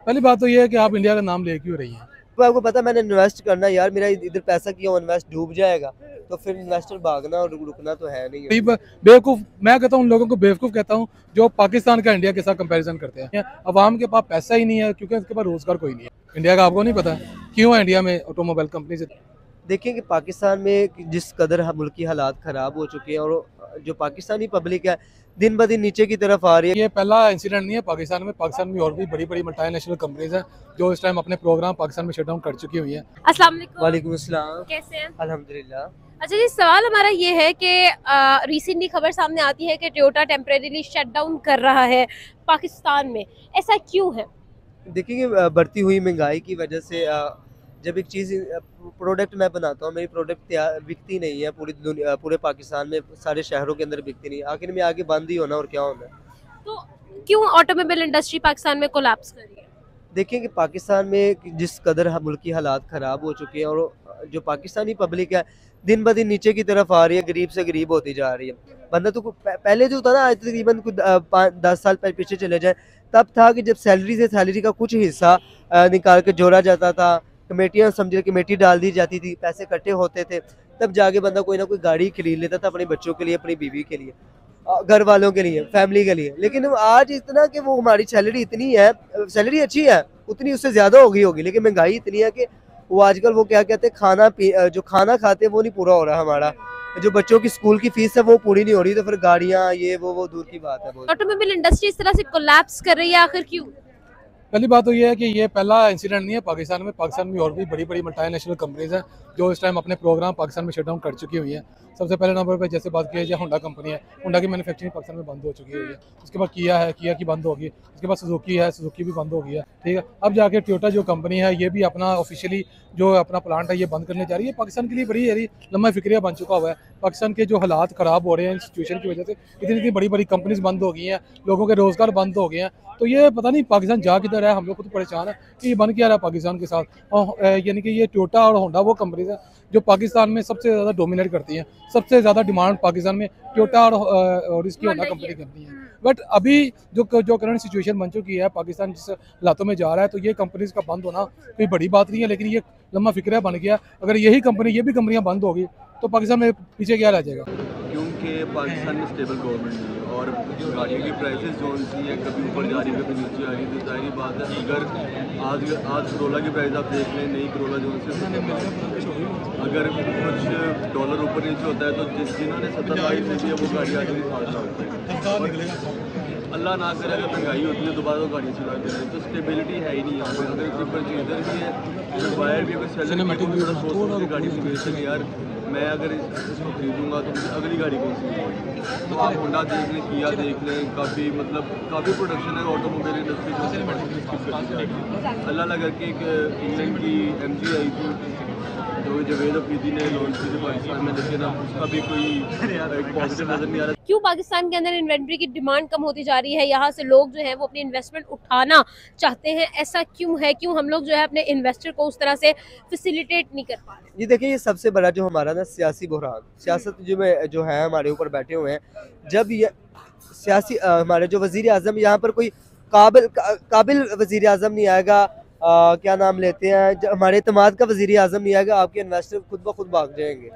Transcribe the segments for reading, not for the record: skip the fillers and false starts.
पहली बात तो ये है कि आप इंडिया का नाम ले क्यों रही हैं। तो आपको पता मैंने इन्वेस्ट करना यार, मेरा इधर पैसा क्यों इन्वेस्ट डूब जाएगा, तो फिर इन्वेस्टर भागना और रुकना तो है नहीं है। बेवकूफ़ मैं कहता हूँ, उन लोगों को बेवकूफ़ कहता हूँ जो पाकिस्तान का इंडिया के साथ कंपैरिजन करते हैं। अवाम के पास पैसा ही नहीं है क्योंकि उसके पास रोजगार कोई नहीं है। इंडिया का आपको नहीं पता क्यों है इंडिया में ऑटोमोबाइल कंपनी से। देखिए कि पाकिस्तान में जिस कदर मुल्क की हालात ख़राब हो चुके हैं और जो पाकिस्तानी पब्लिक है दिन ब दिन नीचे की तरफ आ रही है। ये पहला इंसिडेंट नहीं है पाकिस्तान में। पाकिस्तान में और भी बड़ी बड़ी मल्टीनेशनल कंपनीज हैं जो इस टाइम अपने प्रोग्राम पाकिस्तान में शट डाउन कर चुकी हुई हैं। अस्सलाम वालेकुम। वालेकुम अस्सलाम। कैसे हैं? अल्हम्दुलिल्लाह। अच्छा जी, सवाल हमारा ये है कि रिसेंटली खबर सामने आती है कि टोयोटा टेम्परेरीली शट डाउन कर रहा है पाकिस्तान में, ऐसा क्यों है? देखिए कि बढ़ती हुई महंगाई की वजह से जब एक चीज़ प्रोडक्ट मैं बनाता हूँ, मेरी प्रोडक्ट बिकती नहीं है पूरी दुनिया, पूरे पाकिस्तान में सारे शहरों के अंदर बिकती नहीं है, आखिर में आगे बंद ही होना और क्या होना है। तो क्यों ऑटोमोबाइल इंडस्ट्री पाकिस्तान में कोलैप्स कर रही है? देखिए कि पाकिस्तान में जिस कदर मुल्क की हालात ख़राब हो चुके हैं और जो पाकिस्तानी पब्लिक है दिन ब दिन नीचे की तरफ आ रही है, गरीब से गरीब होती जा रही है। बंदा तो पहले जो था ना, आज तकरीबन कुछ 5-10 साल पीछे चले जाए, तब था कि जब सैलरी का कुछ हिस्सा निकाल के जोड़ा जाता था, कमेटियाँ समझे कमेटी डाल दी जाती थी, पैसे इकट्ठे होते थे, तब जाके बंदा कोई ना कोई गाड़ी खरीद लेता था अपने बच्चों के लिए, अपनी बीवी के लिए, घर वालों के लिए, फैमिली के लिए। लेकिन आज इतना कि वो हमारी सैलरी इतनी है, सैलरी अच्छी है, उतनी उससे ज़्यादा हो गई होगी, लेकिन महंगाई इतनी है कि वो आजकल वो क्या कहते हैं, जो खाना खाते हैं वो नहीं पूरा हो रहा हमारा, जो बच्चों की स्कूल की फीस है वो पूरी नहीं हो रही, तो फिर गाड़ियाँ ये वो दूर की बात है। ऑटोमोबाइल इंडस्ट्री इस तरह से कोलैप्स कर रही है, आखिर क्यों? पहली बात तो ये है कि ये पहला इंसिडेंट नहीं है पाकिस्तान में। पाकिस्तान में और भी बड़ी बड़ी मल्टीनेशनल कंपनीज हैं जो इस टाइम अपने प्रोग्राम पाकिस्तान में शट डाउन कर चुकी हुई हैं। सबसे पहले नंबर पर जैसे बात की जाए, होंडा कंपनी है, होंडा की मैन्युफैक्चरिंग पाकिस्तान में बंद हो चुकी हुई है। उसके बाद किया है, किया की बंद होगी। उसके बाद सुजुकी है, सुजुकी भी बंद हो गई है। ठीक है, अब जाके टोयोटा जो कंपनी है ये भी अपना ऑफिशियली जो अपना प्लांट है ये बंद करने जा रही है। पाकिस्तान के लिए बड़ी यारी लम्बा फिक्रिया बन चुका हुआ है। पाकिस्तान के जो हालात ख़राब हो रहे हैं सिचुएशन की वजह से, इतनी इतनी बड़ी बड़ी कंपनीज बंद हो गई हैं, लोगों के रोज़गार बंद हो गए हैं। तो ये पता नहीं पाकिस्तान जा किधर है। हम लोग खुद परेशान है कि ये बन क्या रहा है पाकिस्तान के साथ। और यानी कि ये टोयोटा और होंडा वो कंपनीज है जो पाकिस्तान में सबसे ज़्यादा डोमिनेट करती हैं। सबसे ज़्यादा डिमांड पाकिस्तान में टोयोटा और इसकी होंडा कंपनी करती है। बट अभी जो करंट सिचुएशन बन चुकी है, पाकिस्तान जिस हालातों में जा रहा है, तो ये कंपनीज का बंद होना कोई बड़ी बात नहीं है, लेकिन ये लम्बा फिक्र बन गया। अगर ये भी कंपनियां बंद होगी तो पाकिस्तान में पीछे क्या रह जाएगा। क्योंकि पाकिस्तान में स्टेबल गवर्नमेंट नहीं है और गाड़ियों की प्राइसेस जो सी है कभी ऊपर जा रही है कभी नीचे आ रही है, तो जाहिर बात है अगर आज करोला की प्राइस आप देख लें, नई करोला जो अगर कुछ डॉलर ऊपर नीचे होता है तो जिन्होंने 70-22 दी है वो गाड़ी आज भी अल्लाह ना करे अगर महंगाई होती है दोबारा तो गाड़ी चला दे रहे हैं, तो स्टेबिलिटी है ही नहीं यहाँ पे। अगर ऊपर इधर भी है वायर भी, अगर सैलरी थोड़ा सोच गाड़ी से बेच सके यार, मैं अगर इसको खरीदूंगा तो मुझे अगली गाड़ी कौन सी। तो आप होंडा देख लें, किया देख लें, काफ़ी प्रोडक्शन है ऑटोमोबाइल इंडस्ट्री। अल्लाह ना करके एक इंग्लैंड की MG आई थी जो जवेद अफरीदी ने लॉन्च की थी पाकिस्तान में, लेकिन अब उसका भी कोई पॉजिटिव नजर नहीं आ रहा। क्यों पाकिस्तान के अंदर इन्वेंट्री की डिमांड कम होती जा रही है? यहाँ से लोग जो है वो अपनी इन्वेस्टमेंट उठाना चाहते हैं, ऐसा क्यों है? क्यों हम लोग जो है अपने इन्वेस्टर को उस तरह से फैसिलिटेट नहीं कर पा रहे? ये देखिए, ये सबसे बड़ा जो हमारा ना सियासी बुहरान, सियासत जो है हमारे ऊपर बैठे हुए हैं। जब ये सियासी हमारे जो वज़ीर आज़म, यहाँ पर कोई काबिल वज़ीर आज़म नहीं आएगा, क्या नाम लेते हैं, जब हमारे इत्तेमाद का वज़ीर आज़म नहीं आएगा, आपके इन्वेस्टर खुद ब खुद भाग जाएंगे।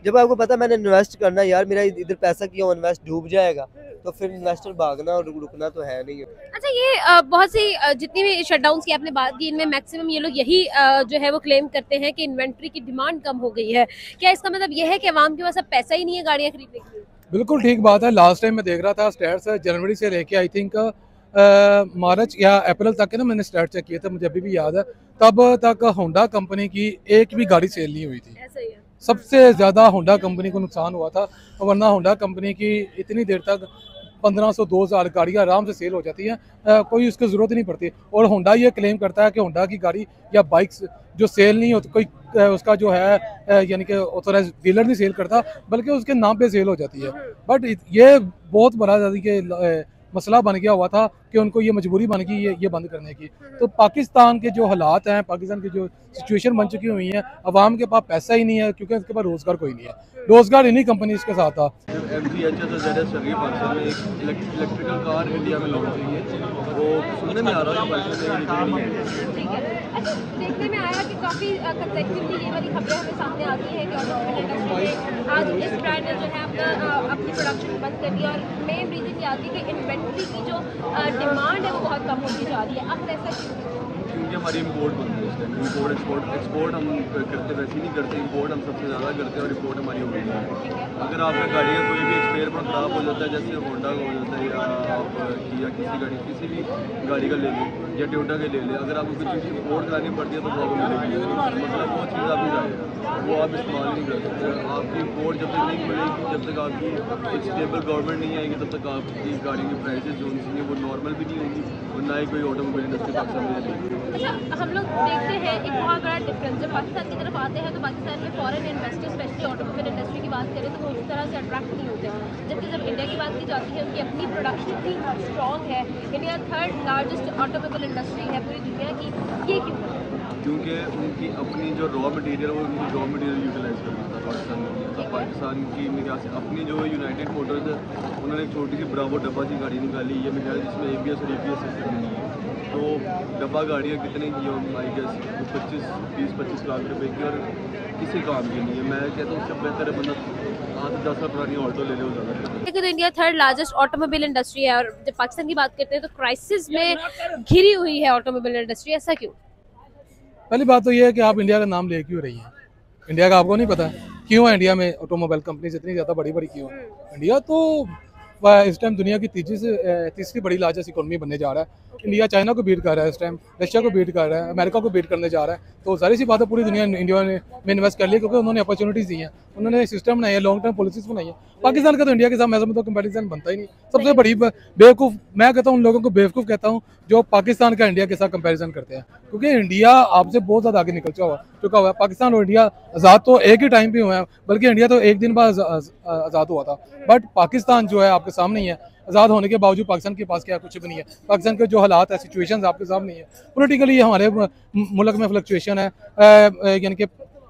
जब आपको पता मैंने इन्वेस्ट करना यार, मेरा इधर पैसा क्यों इन्वेस्ट डूब जाएगा, तो फिर इन्वेस्टर भागना और रुकना तो है नहीं है। अच्छा, ये बहुत सी जितनी भी शटडाउन की आपने बात की, इनमें मैक्सिमम ये लोग यही जो है वो क्लेम करते हैं कि इन्वेंट्री की डिमांड कम हो गई है। क्या इसका मतलब ये है कि अवाम के पास अब पैसा ही नहीं है गाड़ियाँ खरीदने के लिए? बिल्कुल ठीक बात है। लास्ट टाइम मैं देख रहा था स्टैट्स जनवरी से लेके आई थिंक मार्च या अप्रैल तक है ना, मैंने स्टैट चेक किए थे, मुझे अभी भी याद है, तब तक होंडा कंपनी की एक भी गाड़ी सेल नहीं हुई थी। ऐसा ही है। सबसे ज़्यादा होंडा कंपनी को नुकसान हुआ था, वरना होंडा कंपनी की इतनी देर तक 1500-2000 गाड़ियाँ आराम से सेल हो जाती हैं, कोई उसकी ज़रूरत ही नहीं पड़ती। और होंडा ये क्लेम करता है कि होंडा की गाड़ी या बाइक्स जो सेल नहीं होती, कोई उसका जो है यानी कि ऑथोराइज डीलर नहीं सेल करता, बल्कि उसके नाम पे सेल हो जाती है। बट ये बहुत बड़ा के मसला बन गया हुआ था कि उनको ये मजबूरी बन गई ये बंद करने की। तो पाकिस्तान के जो हालात हैं, पाकिस्तान की जो सिचुएशन बन चुकी हुई है, अवाम के पास पैसा ही नहीं है क्योंकि उसके पास रोज़गार कोई नहीं है, रोज़गार इन्हीं कंपनीज के साथ था। MGHS और ZS चल रही है पाकिस्तान में, एक इलेक्ट्रिकल कार इंडिया में लॉन्च हुई है, वो सुनने में आ रहा है पाकिस्तान में निकली है। ठीक है। अच्छा, देखने में आया कि काफ़ी कंसेक्टिवली ये वाली खबरें हमें सामने आती है कि ऑटोमोबाइल इंडस्ट्री में आज इस ब्रांड ने जो है अपनी प्रोडक्शन बंद कर दिया, और मेन रीज़न ये आती है कि इन्वेंट्री की जो डिमांड है वो बहुत कम होती जा रही है। अब ऐसा क्यों? क्योंकि हमारी इम्पोर्ट बंद है इस टाइम। इम्पोर्ट एक्सपोर्ट हम करते वैसे ही नहीं करते, इम्पोर्ट हम सबसे ज़्यादा करते हैं और इम्पोर्ट हमारी हो गई है। अगर आपका गाड़ी का कोई भी एक्सपेयर पर ख़राब हो जाता है, जैसे होंडा का हो जाता है या आप किया किसी भी गाड़ी का ले लें या टोयोटा के ले लें, अगर आपको कुछ चीज़ इम्पोर्ट करानी पड़ती है तो प्रॉब्लम मिलेगी, मतलब वो चीज़ आपकी जाएगा, वो आप इस्तेमाल नहीं कर सकते। आपकी इम्पोर्ट जब तक नहीं मिलेगी, जब तक आपकी एक स्टेबल गवर्नमेंट नहीं आएगी, तब तक आपकी गाड़ी की प्राइसेस जो होंगी वो नॉर्मल भी नहीं होंगी और ना ही कोई ऑटोमोबाइल इंडस्ट्री पाकिस्तान में रहेगी। अच्छा, हम लोग देखते हैं एक बहुत बड़ा डिफरेंस, जब पाकिस्तान की तरफ आते हैं तो पाकिस्तान में foreign investors specially automobile industry की बात करें तो वो उस तरह से अट्रैक्ट नहीं होते, जबकि जब इंडिया की बात की जाती है उनकी अपनी प्रोडक्शन इतनी स्ट्रॉन्ग है, India 3rd largest automobile industry है पूरी दुनिया की, ये क्यों? क्योंकि उनकी अपनी जो रॉ मटेरियल वो उनकी रॉ मटेरियल यूटिलाइज करना था पाकिस्तान में। तो पाकिस्तान की मेरे ख्याल से अपनी जो यूनाइटेड मोटर्स है उन्होंने एक छोटी सी ब्रावो डब्बा सी गाड़ी निकाली, ये मेरे ख्याल जिसमें ABS और ABS सिस्टम नहीं है। तो डब्बा गाड़ियाँ कितने की हो, आई गेस 20-25 लाख रुपए की, और किसी काम की नहीं है। मैं कहता हूँ उससे बेहतर है बंदा 8-10 साल पुरानी ऑटो ले ले, वो ज़्यादा बेहतर है। लेकिन India 3rd largest automobile industry है, और जब पाकिस्तान की बात करते हैं तो क्राइसिस में घिरी हुई है ऑटोमोबाइल इंडस्ट्री, ऐसा क्यों? पहली बात तो ये है कि आप इंडिया का नाम ले क्यों रही हैं? इंडिया का आपको नहीं पता क्यों है इंडिया में ऑटोमोबाइल कंपनीज इतनी ज़्यादा बड़ी बड़ी क्यों? इंडिया तो इस टाइम दुनिया की तीसरी बड़ी लार्जेस्ट इकोनॉमी बनने जा रहा है। इंडिया चाइना को बीट कर रहा है, इस टाइम रशिया को बीट कर रहा है, अमेरिका को बीट करने जा रहा है। तो जाहिर सी बात है पूरी दुनिया इंडिया में इन्वेस्ट कर लिया क्योंकि उन्होंने अपॉर्चुनिटीज़ दी हैं, उन्होंने सिस्टम बनाई है, लॉन्ग टर्म पॉलिसीज बनाई है। पाकिस्तान का तो इंडिया के साथ मैं तो कंपैरिजन बनता ही नहीं। सबसे बड़ी बेवकूफ़ मैं कहता हूँ, उन लोगों को बेवकूफ़ कहता हूँ जो पाकिस्तान का इंडिया के साथ कंपैरिजन करते हैं, क्योंकि इंडिया आपसे बहुत ज़्यादा आगे निकल चुका हुआ है। पाकिस्तान और इंडिया आज़ाद तो एक ही टाइम पे हुए हैं, बल्कि इंडिया तो एक दिन बाद आज़ाद हुआ था, बट पाकिस्तान जो है आपके सामने ही है। आज़ाद होने के बावजूद पाकिस्तान के पास क्या कुछ भी नहीं है। पाकिस्तान के जो हालात है, सिचुएशंस आपके सामने है। पॉलिटिकली हमारे मुल्क में फ्लक्चुएशन है, यानी कि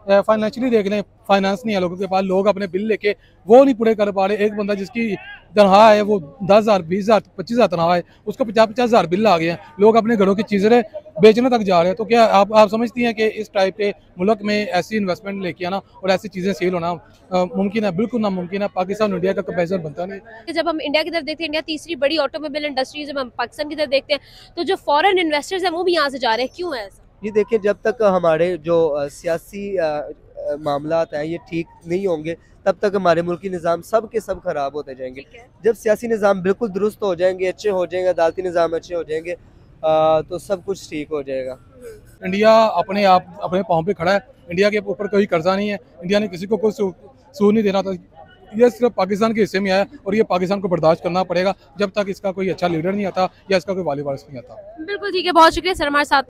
फाइनेंशियली देख लें, फाइनेंस नहीं है लोगों के पास, लोग अपने बिल लेके वो नहीं पूरे कर पा रहे। एक बंदा जिसकी तनख्वाह है वो 10,000, 20,000, 25,000 तनख्वाह है, उसको 50,000 बिल आ गए हैं। लोग अपने घरों की चीज़ें बेचने तक जा रहे हैं। तो क्या आप समझती हैं कि इस टाइप के मुल्क में ऐसी इन्वेस्टमेंट लेके आना और ऐसी चीज़ें सेल होना मुमकिन है? बिल्कुल नामुमकिन है। पाकिस्तान और इंडिया का कंपेरिजन बनता नहीं है। कि जब हम इंडिया की तरफ देखते हैं, इंडिया तीसरी बड़ी ऑटोमोबाइल इंडस्ट्री, जब हम पाकिस्तान की तरफ देखते हैं तो जो फॉरेन इन्वेस्टर्स हैं वो भी यहाँ से जा रहे हैं, क्यों है ऐसा? ये देखिए, जब तक हमारे जो सियासी मामलात हैं ये ठीक नहीं होंगे तब तक हमारे मुल्की निज़ाम सब के सब खराब होते जाएंगे। जब सियासी निज़ाम बिल्कुल दुरुस्त हो जाएंगे, अच्छे हो जाएंगे, अदालती निज़ाम अच्छे हो जाएंगे, तो सब कुछ ठीक हो जाएगा। इंडिया अपने पाँव पे खड़ा है। इंडिया के ऊपर कोई कर्जा नहीं है। इंडिया ने किसी को कोई सूद नहीं देना था। ये सिर्फ पाकिस्तान के हिस्से में आया और ये पाकिस्तान को बर्दाश्त करना पड़ेगा जब तक इसका कोई अच्छा लीडर नहीं आता या इसका कोई वाली वारिस नहीं आता। बिल्कुल ठीक है, बहुत शुक्रिया सर हमारे साथ